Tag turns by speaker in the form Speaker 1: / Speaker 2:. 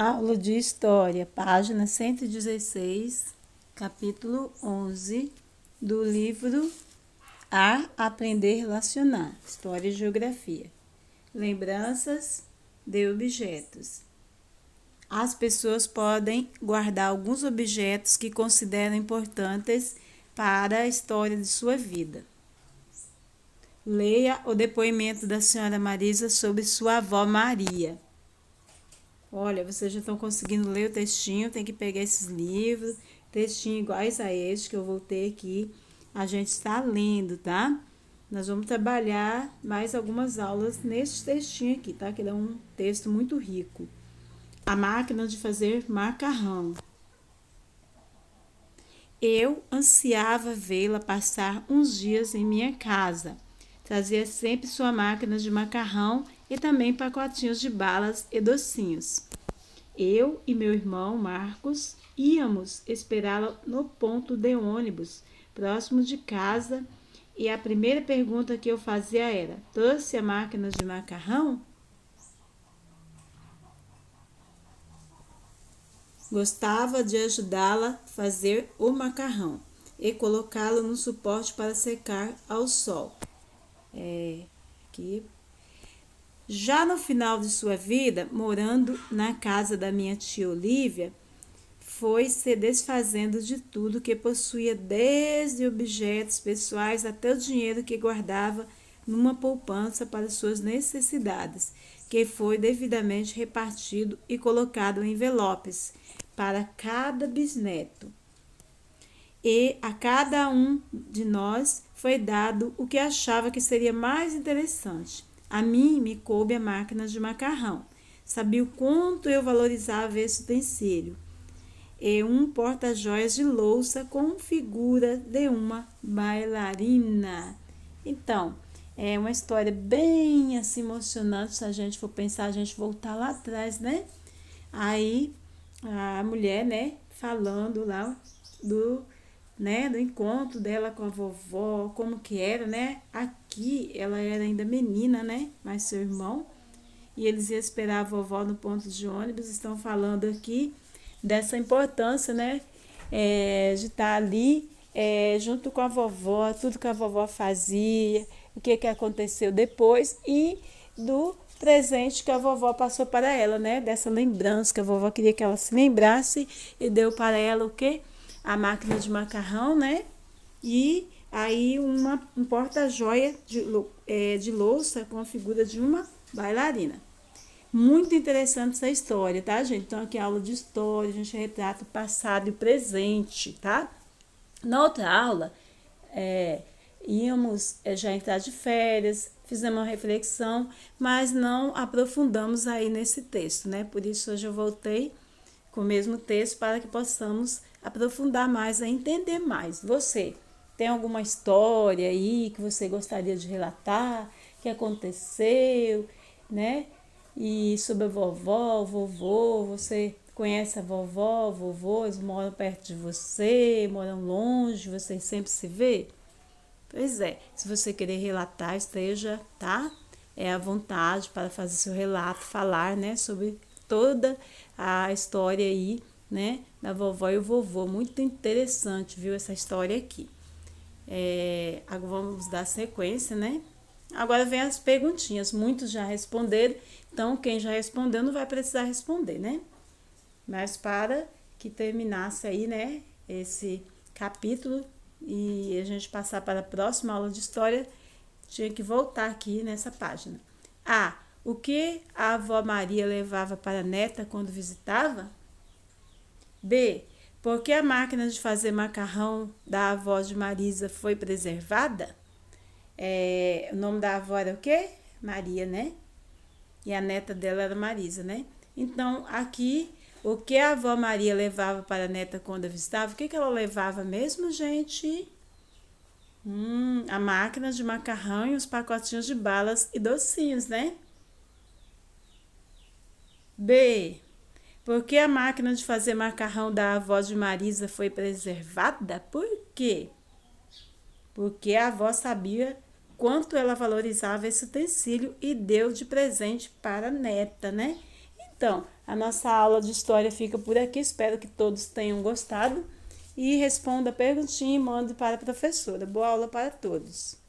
Speaker 1: Aula de História, página 116, capítulo 11, do livro Aprender a Relacionar, História e Geografia. Lembranças de objetos. As pessoas podem guardar alguns objetos que consideram importantes para a história de sua vida. Leia o depoimento da senhora Marisa sobre sua avó Maria. Olha, vocês já estão conseguindo ler o textinho, tem que pegar esses livros, textinhos iguais a este que eu vou ter aqui. A gente está lendo, tá? Nós vamos trabalhar mais algumas aulas nesse textinho aqui, tá? Que é um texto muito rico. A máquina de fazer macarrão. Eu ansiava vê-la passar uns dias em minha casa. Trazia sempre sua máquina de macarrão e também pacotinhos de balas e docinhos. Eu e meu irmão Marcos íamos esperá-la no ponto de ônibus, próximo de casa, e a primeira pergunta que eu fazia era: trouxe a máquina de macarrão? Gostava de ajudá-la a fazer o macarrão e colocá-lo no suporte para secar ao sol. Aqui. Já no final de sua vida, morando na casa da minha tia Olívia, foi se desfazendo de tudo que possuía, desde objetos pessoais até o dinheiro que guardava numa poupança para suas necessidades, que foi devidamente repartido e colocado em envelopes para cada bisneto. E a cada um de nós foi dado o que achava que seria mais interessante. A mim me coube a máquina de macarrão. Sabia o quanto eu valorizava esse utensílio. E um porta-joias de louça com figura de uma bailarina. Então, é uma história bem assim emocionante, se a gente for pensar, a gente voltar lá atrás, né? Aí, a mulher, né, falando lá do encontro dela com a vovó, como que era, né? Aqui ela era ainda menina, né? Mas seu irmão. E eles iam esperar a vovó no ponto de ônibus. Estão falando aqui dessa importância, né? De estar ali junto com a vovó, tudo que a vovó fazia, o que aconteceu depois e do presente que a vovó passou para ela, né? Dessa lembrança que a vovó queria que ela se lembrasse e deu para ela o quê? A máquina de macarrão, né? E aí um porta-joia de louça com a figura de uma bailarina. Muito interessante essa história, tá, gente? Então, aqui é aula de história, a gente retrata o passado e o presente, tá? Na outra aula, íamos já entrar de férias, fizemos uma reflexão, mas não aprofundamos aí nesse texto, né? Por isso, hoje eu voltei com o mesmo texto para que possamos aprofundar mais, a entender mais. Você tem alguma história aí que você gostaria de relatar, que aconteceu, né? E sobre a vovó, o vovô, você conhece a vovó, o vovô, eles moram perto de você, moram longe, vocês sempre se vê? Pois é, se você querer relatar, esteja, tá? É à vontade para fazer seu relato, falar, né, sobre toda a história aí, né, da vovó e o vovô. Muito interessante, viu, essa história aqui. Agora vamos dar sequência, né? Agora vem as perguntinhas. Muitos já responderam, então quem já respondeu não vai precisar responder, né? Mas para que terminasse aí, né, esse capítulo e a gente passar para a próxima aula de história, tinha que voltar aqui nessa página. O que a avó Maria levava para a neta quando visitava? B. Por que a máquina de fazer macarrão da avó de Marisa foi preservada? O nome da avó era o quê? Maria, né? E a neta dela era Marisa, né? Então, aqui, o que a avó Maria levava para a neta quando a visitava? O que ela levava mesmo, gente? A máquina de macarrão e os pacotinhos de balas e docinhos, né? B. Por que a máquina de fazer macarrão da avó de Marisa foi preservada? Por quê? Porque a avó sabia quanto ela valorizava esse utensílio e deu de presente para a neta, né? Então, A nossa aula de história fica por aqui. Espero que todos tenham gostado. E responda a perguntinha e mande para a professora. Boa aula para todos.